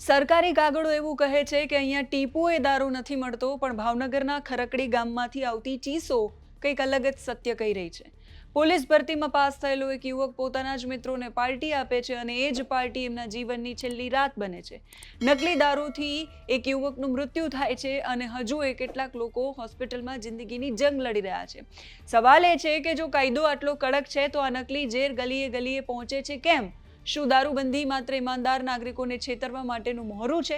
સરકારી કાગળો એવું કહે છે કે અહીંયા ટીપુએ દારૂ નથી મળતો, પણ ભાવનગરના ખરકડી ગામમાંથી આવતી ચીસો કંઈક અલગ જ સત્ય કહી રહી છે. પોલીસ ભરતીમાં પાસ થયેલો એક યુવક પોતાના જ મિત્રોને પાર્ટી આપે છે અને એ જ પાર્ટી એમના જીવનની છેલ્લી રાત બને છે. નકલી દારૂથી એક યુવકનું મૃત્યુ થાય છે અને હજુ કેટલાક લોકો હોસ્પિટલમાં જિંદગીની જંગ લડી રહ્યા છે. સવાલ એ છે કે જો કાયદો આટલો કડક છે તો આ નકલી ઝેર ગલીએ ગલીએ પહોંચે છે કેમ? શું દારૂબંધી માત્ર ઈમાનદાર નાગરિકોને છેતરવા માટેનું મોહરું છે?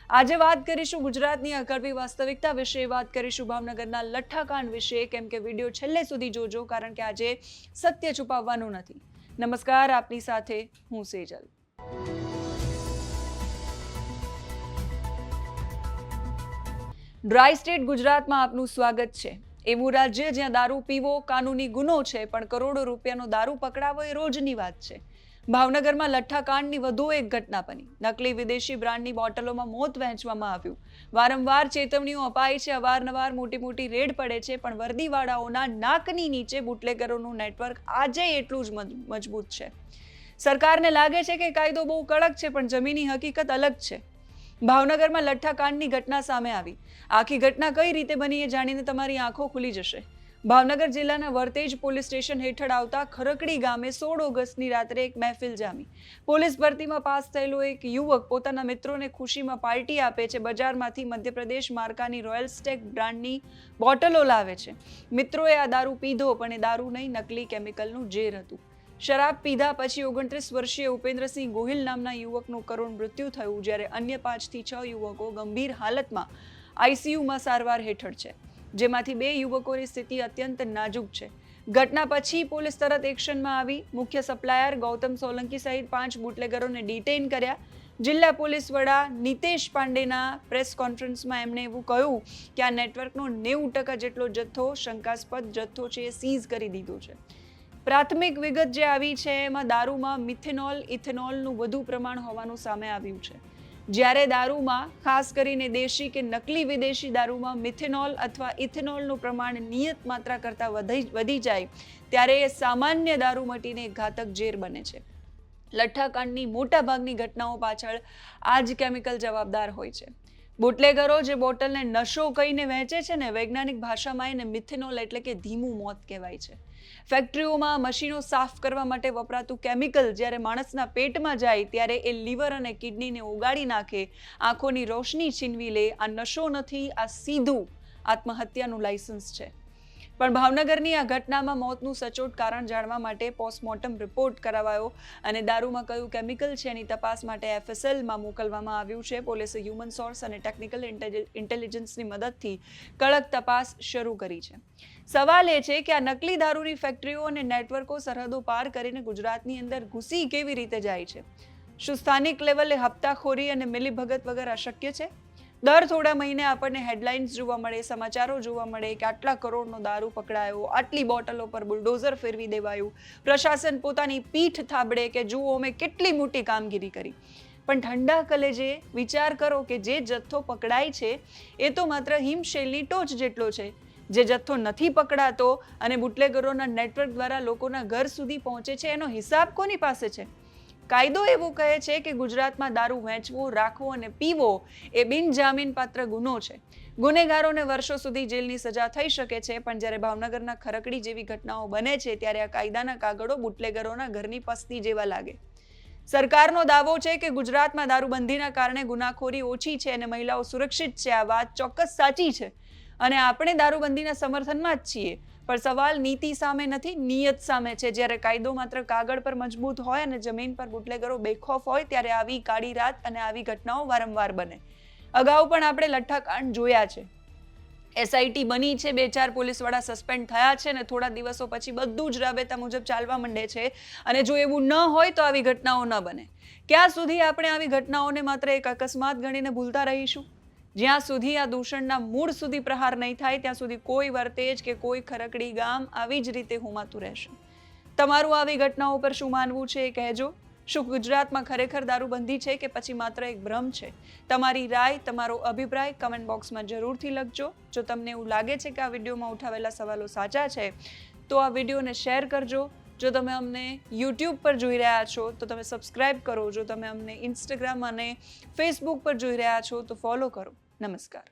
આજે વાત કરીશું ગુજરાતની આ કડવી વાસ્તવિકતા વિશે, વાત કરીશું ભાવનગરના લઠ્ઠાકાંડ વિશે, કેમ કે વિડીયો છેલ્લે સુધી જોજો, કારણ કે આજે સત્ય છુપાવવાનું નથી. નમસ્કાર, આપની સાથે હું સેજલ. ડ્રાય સ્ટેટ ગુજરાતમાં આપનું સ્વાગત છે. એવું રાજ્ય જ્યાં દારૂ પીવો કાનૂની ગુનો છે, પણ કરોડો રૂપિયાનો દારૂ પકડાવો એ રોજની વાત છે. ભાવનગરમાં લઠ્ઠાકાંડની વધુ એક ઘટના બની. નકલી વિદેશી બ્રાન્ડની બોટલોમાં મોત વહેંચવામાં આવ્યું. વારંવાર ચેતવણીઓ અપાય છે, અવારનવાર મોટી મોટી રેડ પડે છે, પણ વર્દીવાળાઓના નાકની નીચે બુટલેગરોનું નેટવર્ક આજે એટલું જ મજબૂત છે. સરકારને લાગે છે કે કાયદો બહુ કડક છે, પણ જમીની હકીકત અલગ છે. ભાવનગરમાં લઠ્ઠાકાંડની ઘટના સામે આવી. આખી ઘટના કઈ રીતે બની એ જાણીને તમારી આંખો ખુલી જશે. ભાવનગર જિલ્લાના વર્તેજ પોલીસ સ્ટેશન હેઠળ આવતા ખરકડી ગામે 16 ઓગસ્ટની રાત્રે એક મહેફિલ જામી. પોલીસ ભરતીમાં પાસ થયેલો એક યુવક પોતાના મિત્રોને ખુશીમાં પાર્ટી આપે છે. બજારમાંથી મધ્યપ્રદેશ માર્કાની રોયલ સ્ટેક બ્રાન્ડની બોટલો લાવે છે. મિત્રોએ આ દારૂ પીધો, પણ એ દારૂ નહીં, નકલી કેમિકલનું ઝેર હતું. શરાબ પીધા પછી 29 વર્ષીય ઉપેન્દ્રસિંહ ગોહિલ નામના યુવકનું કરુણ મૃત્યુ થયું, જ્યારે અન્ય 5 થી 6 યુવકો ગંભીર હાલતમાં આઈસીયુમાં સારવાર હેઠળ છે, જેમાંથી 2 યુવકોની સ્થિતિ અત્યંત નાજુક છે. ઘટના પછી પોલીસ તરત એક્શનમાં આવી. મુખ્ય સપ્લાયર ગૌતમ સોલંકી સહિત 5 બુટલેગરોને ડિટેઇન કર્યા. જિલ્લા પોલીસ વડા નિતેશ પાંડેના પ્રેસ કોન્ફરન્સમાં એમણે એવું કહ્યું કે આ નેટવર્કનો 90% જેટલો જથ્થો શંકાસ્પદ જથ્થો છે એ સીઝ કરી દીધો છે. પ્રાથમિક વિગત જે આવી છે એમાં દારૂમાં મિથેનોલ, ઇથેનોલનું વધુ પ્રમાણ હોવાનું સામે આવ્યું છે. જ્યારે દારૂમાં, ખાસ કરીને દેશી કે નકલી વિદેશી દારૂમાં મિથેનોલ અથવા ઇથેનોલનું પ્રમાણ નિયત માત્રા કરતાં વધી જાય, ત્યારે એ સામાન્ય દારૂ મટીને ઘાતક ઝેર બને છે. લઠ્ઠાકાંડની મોટા ભાગની ઘટનાઓ પાછળ આ જ કેમિકલ જવાબદાર હોય છે. બુટલેગરો જે બોટલને નશો કહીને વહેંચે છે ને, વૈજ્ઞાનિક ભાષામાં એને મિથેનોલ એટલે કે ધીમું મોત કહેવાય છે. ફેક્ટરીઓમાં મશીનો સાફ કરવા માટે વપરાતું કેમિકલ જ્યારે માણસના પેટમાં જાય ત્યારે એ લીવર અને કિડનીને ઓગાળી નાખે, આંખોની રોશની છીનવી લે. આ નશો નથી, આ સીધું આત્મહત્યાનું લાયસન્સ છે. પણ ભાવનગરની આ ઘટનામાં મોતનું સચોટ કારણ જાણવા માટે પોસ્ટમોર્ટમ રિપોર્ટ કરાવાયો અને દારૂમાં કયું કેમિકલ છે એની તપાસ માટે એફએસએલમાં મોકલવામાં આવ્યું છે. પોલીસે હ્યુમન સોર્સ અને ટેકનિકલ ઇન્ટેલિજન્સની મદદથી કડક તપાસ શરૂ કરી છે. સવાલ એ છે કે આ નકલી દારૂની ફેક્ટરીઓ અને નેટવર્કો સરહદો પાર કરીને ગુજરાતની અંદર ઘૂસી કેવી રીતે જાય છે? શું સ્થાનિક લેવલે હપ્તાખોરી અને મિલીભગત વગર અશક્ય છે? દર થોડા મહિને આપણને હેડલાઇન્સ જોવા મળે, સમાચારો જોવા મળે કે આટલા કરોડનો દારૂ પકડાયો, આટલી બોટલો પર બુલડોઝર ફેરવી દેવાયું, પ્રશાસન પોતાની પીઠ થાબડે કે જુઓ અમે કેટલી મોટી કામગીરી કરી. પણ ઠંડા કલેજે વિચાર કરો કે જે જથ્થો પકડાય છે એ તો માત્ર હિમશૈલની ટોચ જેટલો છે. જે જથ્થો નથી પકડાતો અને બુટલેગરોના નેટવર્ક દ્વારા લોકોના ઘર સુધી પહોંચે છે, એનો હિસાબ કોની પાસે છે? કાયદો એવું કહે છે કે ગુજરાતમાં દારૂ વેચવો, રાખવો અને પીવો એ બિનજામીનપાત્ર ગુનો છે. ગુનેગારોને વર્ષો સુધી જેલની સજા થઈ શકે છે, પણ જ્યારે ભાવનગરના ખરકડી જેવી ઘટનાઓ બને છે ત્યારે આ કાયદાના કાગળો બુટલેગરોના ઘરની પસ્તી જેવા લાગે. સરકારનો દાવો છે કે ગુજરાતમાં દારૂબંધીના કારણે ગુનાખોરી ઓછી છે અને મહિલાઓ સુરક્ષિત છે. આ વાત ચોક્કસ સાચી છે અને આપણે દારૂબંધીના સમર્થનમાં જ છીએ. પણ સવાલ નીતિ સામે નથી, નિયત સામે છે. જ્યારે કાયદો માત્ર કાગળ પર મજબૂત હોય અને જમીન પર બુટલેગરો બેખોફ હોય, ત્યારે આવી કાળી રાત અને આવી ઘટનાઓ વારંવાર બને. અગાઉ પણ આપણે લઠ્ઠાકાંડ જોયા છે. એસઆઈટી બની છે, 2-4 પોલીસવાળા સસ્પેન્ડ થયા છે અને થોડા દિવસો પછી બધું જ રાબેતા મુજબ ચાલવા માંડે છે. અને જો એવું ન હોય તો આવી ઘટનાઓ ન બને. ક્યાં સુધી આપણે આવી ઘટનાઓને માત્ર એક અકસ્માત ગણીને ભૂલતા રહીશું? જ્યાં સુધી આ દૂષણના મૂળ સુધી પ્રહાર નહીં થાય ત્યાં સુધી કોઈ વર્તેજ કે કોઈ ખરકડી ગામ આવી જ રીતે હોમાતું રહેશે. તમારું આવી ઘટનાઓ પર શું માનવું છે એ કહેજો. શું ગુજરાતમાં ખરેખર દારૂબંધી છે કે પછી માત્ર એક ભ્રમ છે? તમારી રાય, તમારો અભિપ્રાય કમેન્ટ બોક્સમાં જરૂરથી લખજો. જો તમને એવું લાગે છે કે આ વિડીયોમાં ઉઠાવેલા સવાલો સાચા છે તો આ વિડીયોને શેર કરજો, જો તમે અમને યુટ્યુબ પર જોઈ રહ્યા છો તો તમે સબસ્ક્રાઇબ કરો. જો તમે અમને ઇન્સ્ટાગ્રામ અને ફેસબુક પર જોઈ રહ્યા છો તો ફોલો કરો. નમસ્કાર.